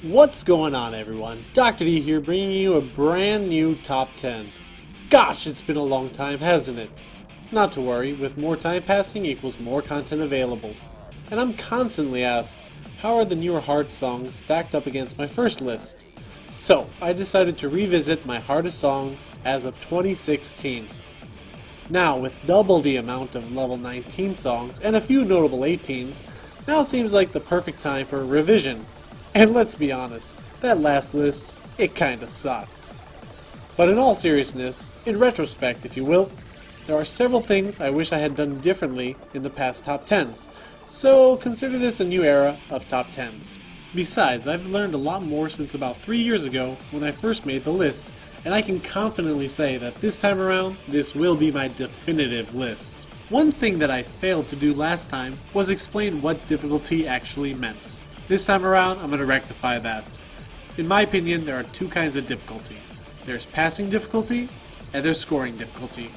What's going on, everyone? Dr. D here, bringing you a brand new top 10. Gosh, it's been a long time, hasn't it? Not to worry, with more time passing equals more content available. And I'm constantly asked, how are the newer hard songs stacked up against my first list? So, I decided to revisit my hardest songs as of 2016. Now, with double the amount of level 19 songs and a few notable 18s, now seems like the perfect time for a revision. And let's be honest, that last list, it kinda sucked. But in all seriousness, in retrospect if you will, there are several things I wish I had done differently in the past top 10s, so consider this a new era of top 10s. Besides, I've learned a lot more since about 3 years ago when I first made the list, and I can confidently say that this time around, this will be my definitive list. One thing that I failed to do last time was explain what difficulty actually meant. This time around, I'm going to rectify that. In my opinion, there are two kinds of difficulty. There's passing difficulty, and there's scoring difficulty.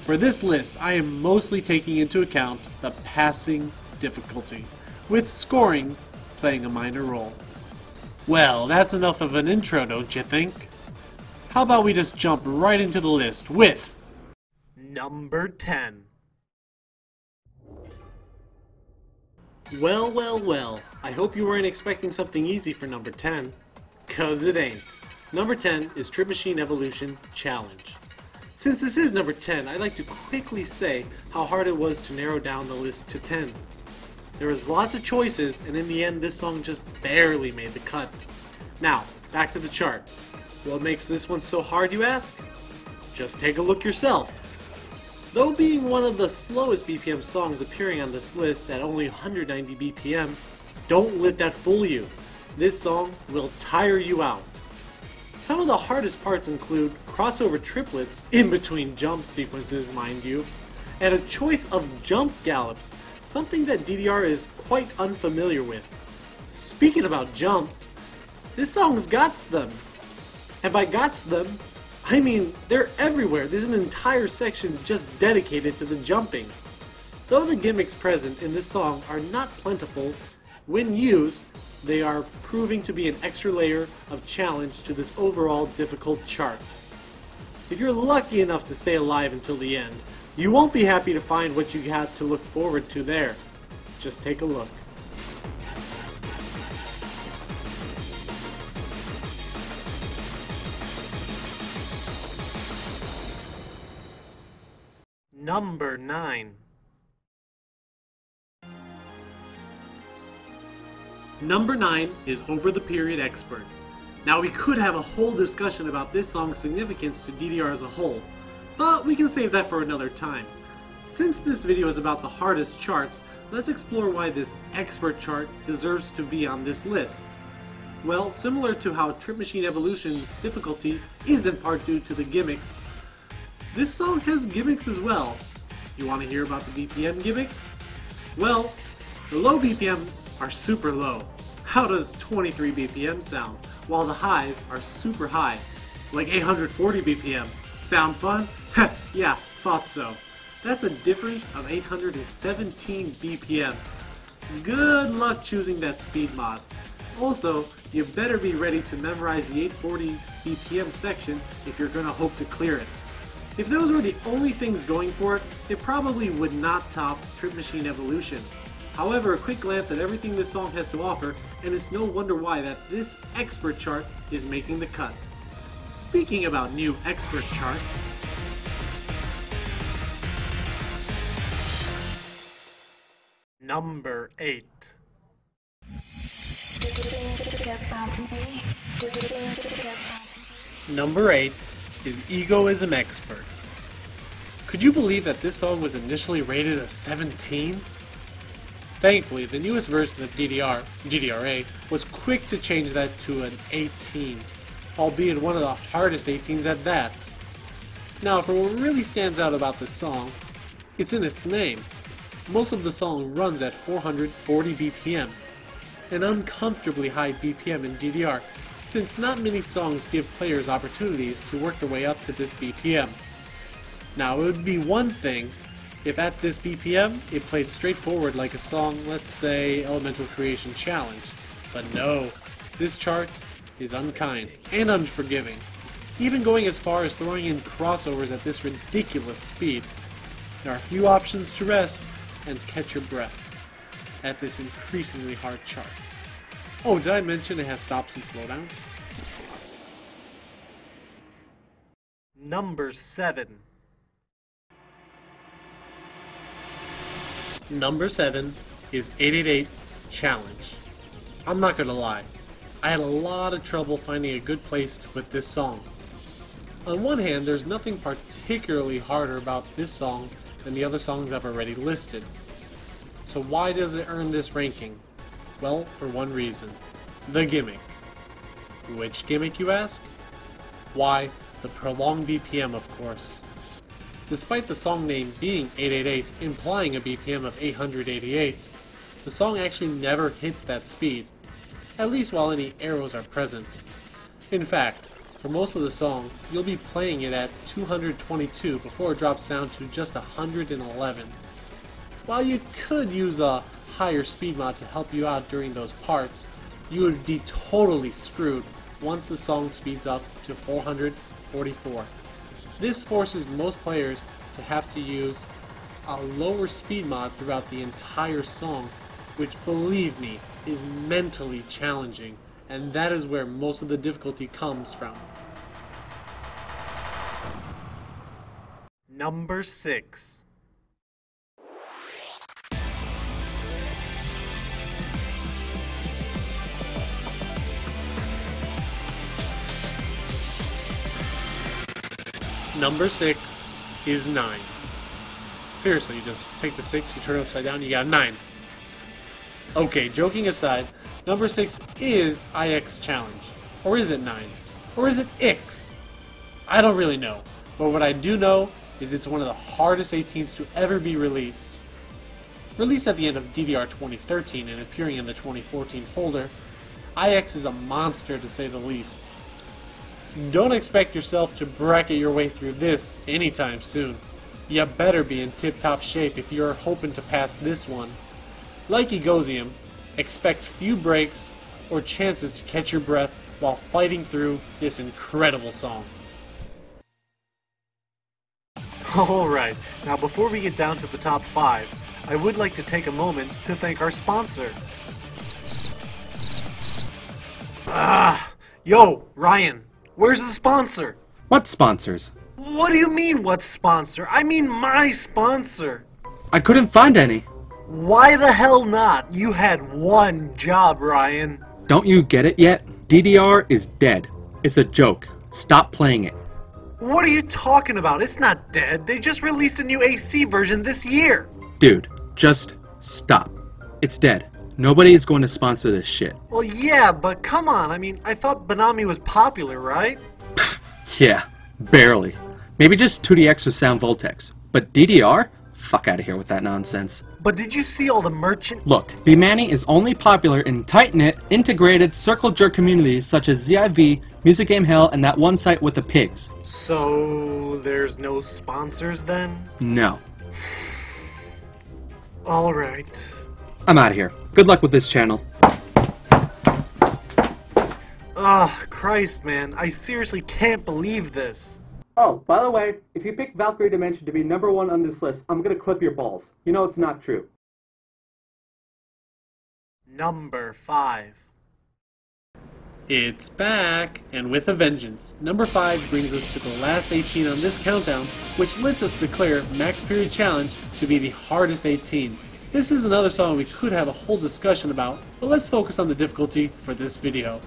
For this list, I am mostly taking into account the passing difficulty, with scoring playing a minor role. Well, that's enough of an intro, don't you think? How about we just jump right into the list with number 10. Well, I hope you weren't expecting something easy for number 10, 'cause it ain't. Number 10 is Trip Machine Evolution Challenge. Since this is number 10, I'd like to quickly say how hard it was to narrow down the list to 10. There was lots of choices, and in the end this song just barely made the cut. Now, back to the chart. What makes this one so hard, you ask? Just take a look yourself. Though being one of the slowest BPM songs appearing on this list at only 190 BPM, don't let that fool you. This song will tire you out. Some of the hardest parts include crossover triplets, in between jump sequences mind you, and a choice of jump gallops, something that DDR is quite unfamiliar with. Speaking about jumps, this song's gots them. And by gots them, I mean, they're everywhere. There's an entire section just dedicated to the jumping. Though the gimmicks present in this song are not plentiful, when used, they are proving to be an extra layer of challenge to this overall difficult chart. If you're lucky enough to stay alive until the end, you won't be happy to find what you had to look forward to there. Just take a look. Number 9. Number 9 is Over the Period Expert. Now we could have a whole discussion about this song's significance to DDR as a whole, but we can save that for another time. Since this video is about the hardest charts, let's explore why this expert chart deserves to be on this list. Well, similar to how Trip Machine Evolution's difficulty is in part due to the gimmicks, this song has gimmicks as well. You want to hear about the BPM gimmicks? Well, the low BPMs are super low. How does 23 BPM sound? While the highs are super high, like 840 BPM. Sound fun? Yeah, thought so. That's a difference of 817 BPM. Good luck choosing that speed mod. Also, you better be ready to memorize the 840 BPM section if you're gonna hope to clear it. If those were the only things going for it, it probably would not top Trip Machine Evolution. However, a quick glance at everything this song has to offer, and it's no wonder why that this expert chart is making the cut. Speaking about new expert charts, number 8. Number 8 is Egoism Expert. Could you believe that this song was initially rated a 17? Thankfully, the newest version of DDR A, was quick to change that to an 18, albeit one of the hardest 18s at that. Now, for what really stands out about this song, it's in its name. Most of the song runs at 440 BPM, an uncomfortably high BPM in DDR, since not many songs give players opportunities to work their way up to this BPM. Now, it would be one thing if at this BPM it played straightforward like a song, let's say Elemental Creation Challenge, but no, this chart is unkind and unforgiving, even going as far as throwing in crossovers at this ridiculous speed. There are few options to rest and catch your breath at this increasingly hard chart. Oh, did I mention it has stops and slowdowns? NumberSeven. NumberSeven is 888 Challenge. I'm not gonna lie, I had a lot of trouble finding a good place to put this song. On one hand, there's nothing particularly harder about this song than the other songs I've already listed. So why does it earn this ranking? Well, for one reason. The gimmick. Which gimmick, you ask? Why, the prolonged BPM, of course. Despite the song name being 888, implying a BPM of 888, the song actually never hits that speed, at least while any arrows are present. In fact, for most of the song, you'll be playing it at 222 before it drops down to just 111. While you could use a higher speed mod to help you out during those parts, you would be totally screwed once the song speeds up to 444. This forces most players to have to use a lower speed mod throughout the entire song, which, believe me, is mentally challenging, and that is where most of the difficulty comes from. NumberSix. NumberSix is 9. Seriously, you just take the 6, you turn it upside down, you got 9. Okay, joking aside, NumberSix is IX Challenge. Or is it 9? Or is it X? I don't really know. But what I do know is it's one of the hardest 18s to ever be released. Released at the end of DDR 2013 and appearing in the 2014 folder, IX is a monster to say the least. Don't expect yourself to bracket your way through this anytime soon. You better be in tip-top shape if you're hoping to pass this one. Like Egosium, expect few breaks or chances to catch your breath while fighting through this incredible song. Alright, now before we get down to the top 5, I would like to take a moment to thank our sponsor. Yo, Ryan, where's the sponsor? What sponsors? What do you mean, what sponsor? I mean my sponsor. I couldn't find any. Why the hell not? You had one job, Ryan. Don't you get it yet? DDR is dead. It's a joke. Stop playing it. What are you talking about? It's not dead. They just released a new AC version this year. Dude, just stop. It's dead. Nobody is going to sponsor this shit. Well, yeah, but come on. I mean, I thought Bonami was popular, right? Yeah, barely. Maybe just 2DX or Sound Voltex. But DDR? Fuck out of here with that nonsense. But did you see all the merchant... Look, Bmani is only popular in tight-knit, integrated, circle jerk communities such as ZIV, Music Game Hell, and that one site with the pigs. So, there's no sponsors then? No. Alright. I'm out of here. Good luck with this channel. Ugh, Christ, man. I seriously can't believe this. Oh, by the way, if you pick Valkyrie Dimension to be #1 on this list, I'm gonna clip your balls. You know it's not true. NumberFive. It's back, and with a vengeance. NumberFive brings us to the last 18 on this countdown, which lets us declare Max Period Challenge to be the hardest 18. This is another song we could have a whole discussion about, but let's focus on the difficulty for this video.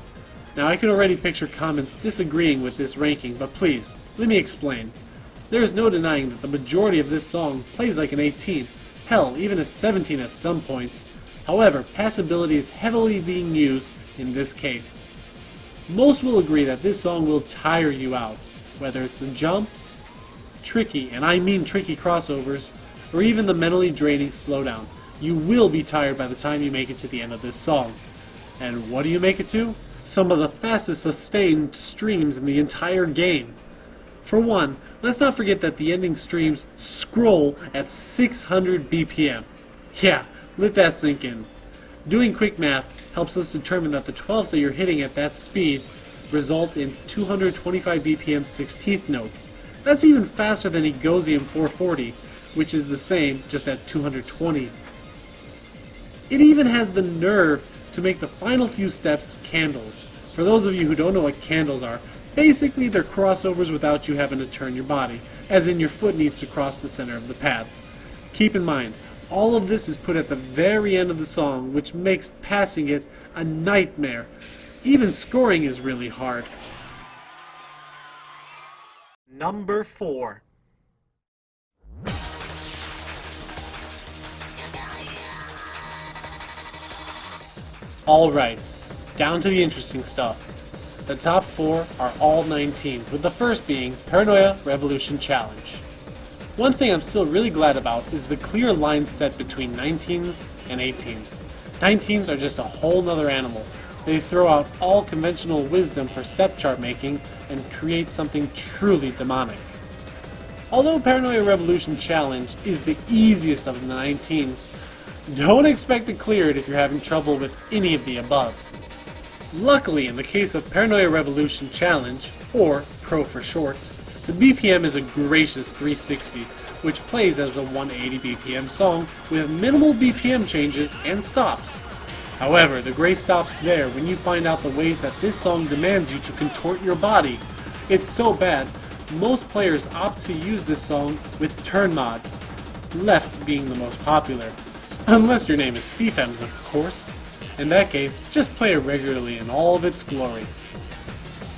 Now, I can already picture comments disagreeing with this ranking, but please, let me explain. There is no denying that the majority of this song plays like an 18, hell, even a 17 at some points. However, passability is heavily being used in this case. Most will agree that this song will tire you out, whether it's the jumps, tricky, and I mean tricky crossovers, or even the mentally draining slowdown. You will be tired by the time you make it to the end of this song. And what do you make it to? Some of the fastest sustained streams in the entire game. For one, let's not forget that the ending streams scroll at 600 BPM. Yeah, let that sink in. Doing quick math, helps us determine that the 12s that you're hitting at that speed result in 225 BPM 16th notes. That's even faster than Egosium 440, which is the same, just at 220. It even has the nerve to make the final few steps candles. For those of you who don't know what candles are, basically they're crossovers without you having to turn your body, as in your foot needs to cross the center of the path. Keep in mind, all of this is put at the very end of the song, which makes passing it a nightmare. Even scoring is really hard. Number 4. Alright, down to the interesting stuff. The top 4 are all 19s, with the first being Paranoia Revolution Challenge. One thing I'm still really glad about is the clear line set between 19s and 18s. 19s are just a whole nother animal. They throw out all conventional wisdom for step chart making and create something truly demonic. Although Paranoia Revolution Challenge is the easiest of the 19s, don't expect to clear it if you're having trouble with any of the above. Luckily, in the case of Paranoia Revolution Challenge, or Pro for short, the BPM is a gracious 360, which plays as a 180 BPM song with minimal BPM changes and stops. However, the grace stops there when you find out the ways that this song demands you to contort your body. It's so bad, most players opt to use this song with turn mods, left being the most popular. Unless your name is FEFEMZs, of course. In that case, just play it regularly in all of its glory.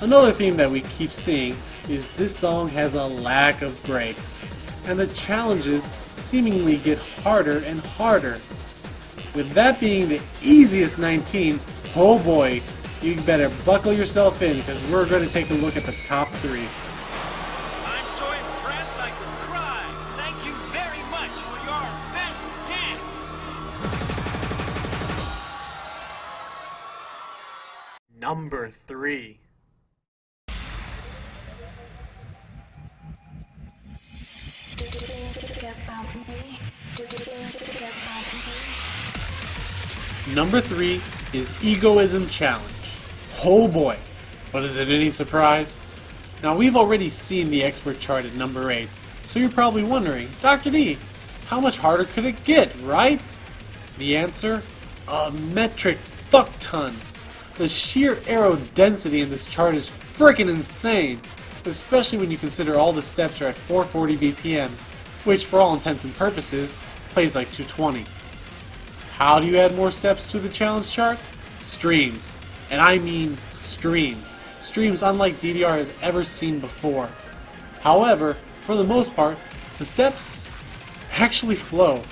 Another theme that we keep seeing is this song has a lack of breaks, and the challenges seemingly get harder and harder. With that being the easiest 19, oh boy, you better buckle yourself in because we're going to take a look at the top 3. I'm so impressed I could cry. Thank you very much for your best dance. Number 3. Number 3 is Egoism Challenge. Oh boy, but is it any surprise? Now we've already seen the expert chart at number 8, so you're probably wondering, Dr. D, how much harder could it get, right? The answer? A metric fuck ton. The sheer arrow density in this chart is frickin' insane, especially when you consider all the steps are at 440 BPM, which for all intents and purposes, plays like 220. How do you add more steps to the challenge chart? Streams. And I mean streams. Streams unlike DDR has ever seen before. However, for the most part, the steps actually flow,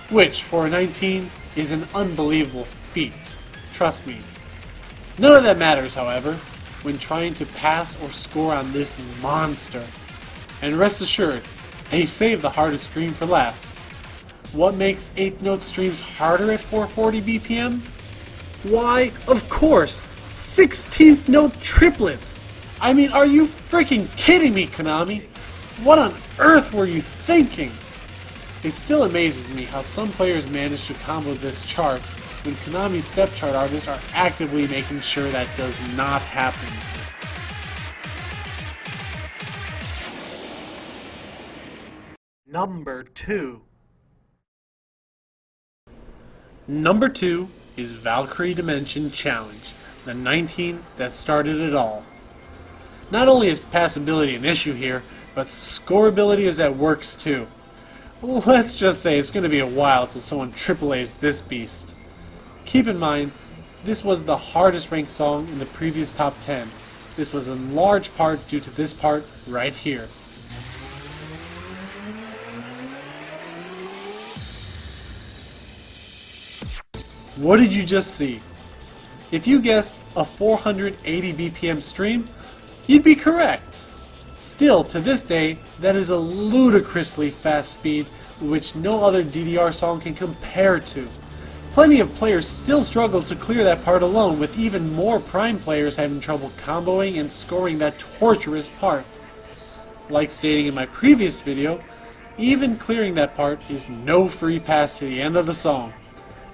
which for a 19 is an unbelievable feat. Trust me. None of that matters, however, when trying to pass or score on this monster. And rest assured, they save the hardest stream for last. What makes 8-note streams harder at 440 BPM? Why, of course, 16th note triplets! I mean, are you freaking kidding me, Konami? What on earth were you thinking? It still amazes me how some players manage to combo this chart when Konami's step chart artists are actively making sure that does not happen. Number 2. Number 2 is Valkyrie Dimension Challenge, the 19 that started it all. Not only is passability an issue here, but scoreability is at works too. Let's just say it's going to be a while till someone AAA's this beast. Keep in mind, this was the hardest ranked song in the previous top 10. This was in large part due to this part right here. What did you just see? If you guessed a 480 BPM stream, you'd be correct. Still, to this day, that is a ludicrously fast speed which no other DDR song can compare to. Plenty of players still struggle to clear that part alone, with even more prime players having trouble comboing and scoring that torturous part. Like stating in my previous video, even clearing that part is no free pass to the end of the song.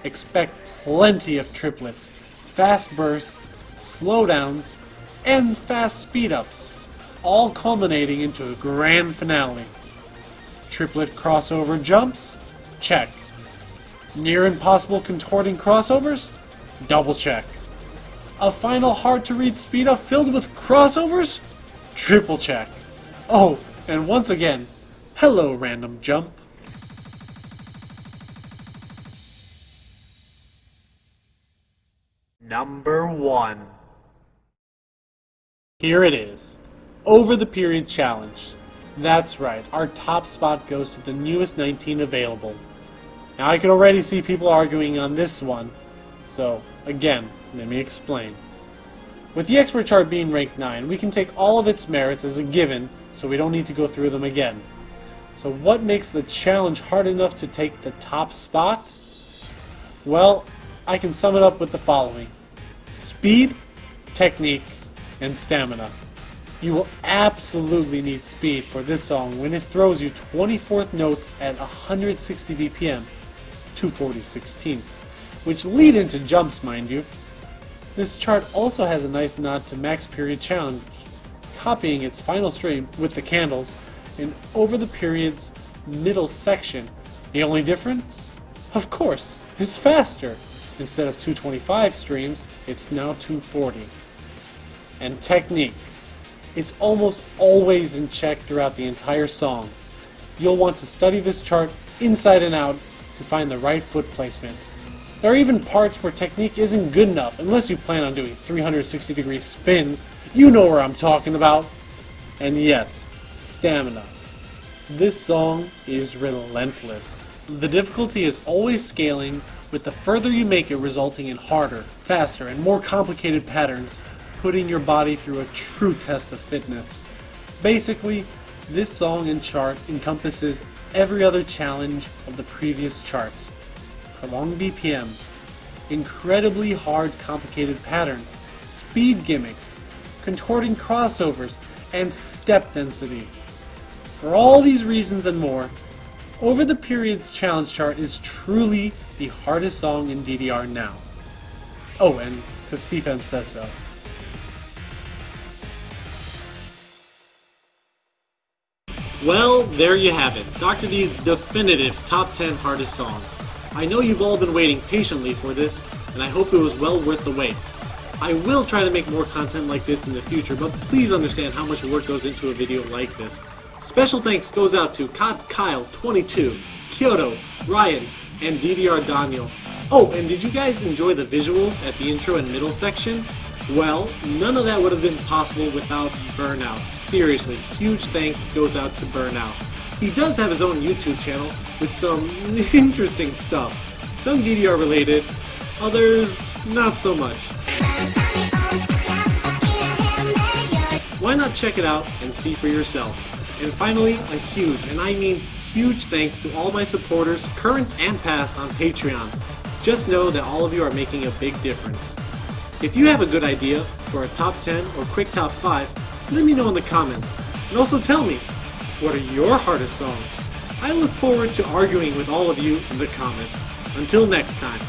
Expect plenty of triplets, fast bursts, slowdowns, and fast speed-ups, all culminating into a grand finale. Triplet crossover jumps? Check. Near impossible contorting crossovers? Double check. A final hard-to-read speed-up filled with crossovers? Triple check. Oh, and once again, hello random jump. Number 1. Here it is. Over the period challenge. That's right, our top spot goes to the newest 19 available. Now I can already see people arguing on this one, so again, let me explain. With the expert chart being ranked 9, we can take all of its merits as a given, so we don't need to go through them again. So what makes the challenge hard enough to take the top spot? Well, I can sum it up with the following: speed, technique, and stamina. You will absolutely need speed for this song when it throws you 24th notes at 160 BPM, 240/16ths, which lead into jumps, mind you. This chart also has a nice nod to Max Period Challenge, copying its final stream with the candles and over the period's middle section. The only difference, of course, is faster. Instead of 225 streams, it's now 240. And technique. It's almost always in check throughout the entire song. You'll want to study this chart inside and out to find the right foot placement. There are even parts where technique isn't good enough unless you plan on doing 360-degree spins. You know where I'm talking about. And yes, stamina. This song is relentless. The difficulty is always scaling, with the further you make it resulting in harder, faster, and more complicated patterns, putting your body through a true test of fitness. Basically, this song and chart encompasses every other challenge of the previous charts. Prolonged BPMs, incredibly hard complicated patterns, speed gimmicks, contorting crossovers, and step density. For all these reasons and more, Over the Period's challenge chart is truly the hardest song in DDR now. Oh, and because FEFEM says so. Well, there you have it, Dr. D's definitive top 10 hardest songs. I know you've all been waiting patiently for this, and I hope it was well worth the wait. I will try to make more content like this in the future, but please understand how much work goes into a video like this. Special thanks goes out to Kyle22, Kyoto, Ryan, and DDR Daniel. Oh, and did you guys enjoy the visuals at the intro and middle section? Well, none of that would have been possible without Burnout. Seriously, huge thanks goes out to Burnout. He does have his own YouTube channel with some interesting stuff. Some DDR related, others not so much. Why not check it out and see for yourself? And finally, a huge, and I mean huge thanks to all my supporters, current and past, on Patreon. Just know that all of you are making a big difference. If you have a good idea for a top 10 or quick top 5, let me know in the comments. And also tell me, what are your hardest songs? I look forward to arguing with all of you in the comments. Until next time.